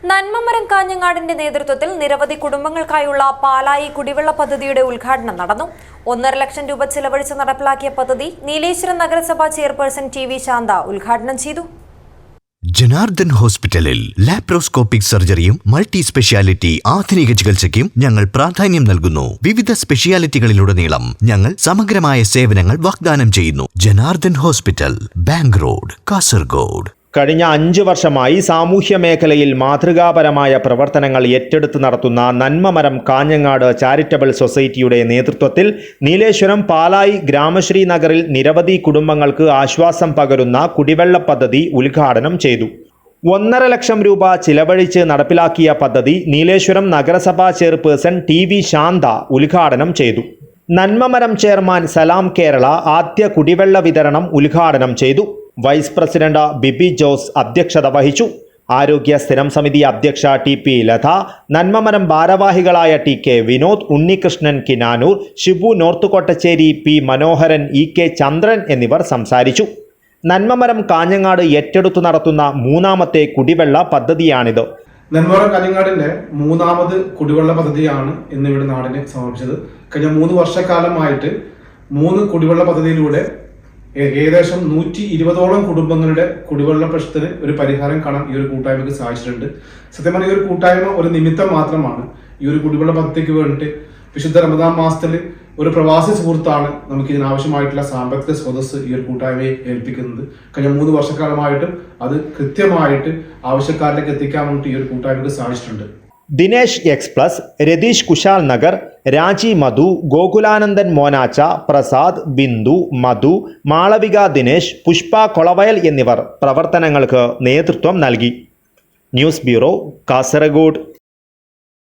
നന്മമരം കാഞ്ഞങ്ങാടിന്റെ നേതൃത്വത്തിൽ നിരവധി കുടുംബങ്ങൾക്കായുള്ള പാലായി കുടിവെള്ള പദ്ധതിയുടെ ഉദ്ഘാടനം നടന്നു. 1.5 ലക്ഷം രൂപ ചെലവഴിച്ച് നടപ്പിലാക്കിയ പദ്ധതി നീലേശ്വരം നഗരസഭാ ചെയർപേഴ്സൺ ടി.വി. ശാന്ത ഉദ്ഘാടനം ചെയ്തു. ജനാർദ്ദൻ ഹോസ്പിറ്റലിൽ ലാപ്രോസ്കോപ്പിക് സർജറിയും മൾട്ടി സ്പെഷ്യാലിറ്റി ആധുനിക ചികിത്സയ്ക്കും ഞങ്ങൾ പ്രാധാന്യം നൽകുന്നു. വിവിധ സ്പെഷ്യാലിറ്റികളിലുടനീളം ഞങ്ങൾ സമഗ്രമായ സേവനങ്ങൾ വാഗ്ദാനം ചെയ്യുന്നു. Janardhan hospital, bank road, Kasaragod. കഴിഞ്ഞ 5 വർഷമായി സാമൂഹ്യ മേഖലയിൽ മാതൃകാപരമായ പ്രവർത്തനങ്ങൾ ഏറ്റെടുത്ത് നടത്തുന്ന നന്മമരം കാഞ്ഞങ്ങാട് ചാരിറ്റബിൾ സൊസൈറ്റിയുടെ നേതൃത്വത്തിൽ നീലേശ്വരം പാലായി ഗ്രാമശ്രീ നഗറിൽ നിരവധി കുടുംബങ്ങൾക്ക് ആശ്വാസം പകരുന്ന കുടിവെള്ള പദ്ധതി ഉദ്ഘാടനം ചെയ്തു. 1.5 ലക്ഷം രൂപ ചിലവഴിച്ച് നടപ്പിലാക്കിയ പദ്ധതി നീലേശ്വരം നഗരസഭാ ചെയർപേഴ്സൺ ടി.വി. ശാന്ത ഉദ്ഘാടനം ചെയ്തു. നന്മമരം ചെയർമാൻ സലാം കേരള ആദ്യ കുടിവെള്ള വിതരണം ഉദ്ഘാടനം ചെയ്തു. വൈസ് പ്രസിഡന്റ് ബിബി ജോസ് അധ്യക്ഷത വഹിച്ചു. ആരോഗ്യ സ്ഥിരം സമിതി അധ്യക്ഷ ടി.പി. ലത, നന്മമരം ഭാരവാഹികളായ TK. Vinod, Unnikrishnan Kinanur, Shibu north Kottacheri, P. Manoharan, EK. Chandran എന്നിവർ സംസാരിച്ചു. നന്മമരം കാഞ്ഞങ്ങാട് ഏറ്റെടുത്തു നടത്തുന്ന 3ാമത്തെ കുടിവെള്ള പദ്ധതിയാണിത്. നന്മമരം കാഞ്ഞങ്ങാടിന്റെ 3ാമത് കുടിവെള്ള പദ്ധതിയാണ് ഇന്നിവിടെ നാടിന് സമർപ്പിച്ചത്. കഴിഞ്ഞ 3 വർഷക്കാലമായിട്ട് 3 കുടിവെള്ള പദ്ധതിയിലൂടെ ഏകദേശം 120ഓളം കുടുംബങ്ങളുടെ കുടിവെള്ള പ്രശ്നത്തിന് ഒരു പരിഹാരം കാണാൻ ഈ ഒരു കൂട്ടായ്മക്ക് സാധിച്ചിട്ടുണ്ട്. സത്യം പറഞ്ഞാൽ ഈ ഒരു കൂട്ടായ്മ ഒരു നിമിത്തം മാത്രമാണ്. ഈ ഒരു കുടിവെള്ള പദ്ധതിക്ക് വേണ്ടിയിട്ട് വിശുദ്ധ റമദാൻ മാസത്തിൽ ഒരു പ്രവാസി സുഹൃത്താണ് നമുക്ക് ഇതിനാവശ്യമായിട്ടുള്ള സാമ്പത്തിക സ്രോതസ് ഈ ഒരു കൂട്ടായ്മയെ ഏൽപ്പിക്കുന്നത്. കഴിഞ്ഞ 3 വർഷക്കാലമായിട്ടും അത് കൃത്യമായിട്ട് ആവശ്യക്കാരിലേക്ക് എത്തിക്കാൻ വേണ്ടി ഈ ഒരു കൂട്ടായ്മക്ക് സാധിച്ചിട്ടുണ്ട്. ദിനേശ് എക്സ്പ്രസ്, രതീഷ് കുശാൽ നഗർ, രാജി മധു, ഗോകുലാനന്ദൻ മോനാച്ച, പ്രസാദ്, ബിന്ദു, മധു, മാളവിക ദിനേശ്, പുഷ്പ കൊളവയൽ എന്നിവർ പ്രവർത്തനങ്ങൾക്ക് നേതൃത്വം നൽകി. News bureau, Kasaragod.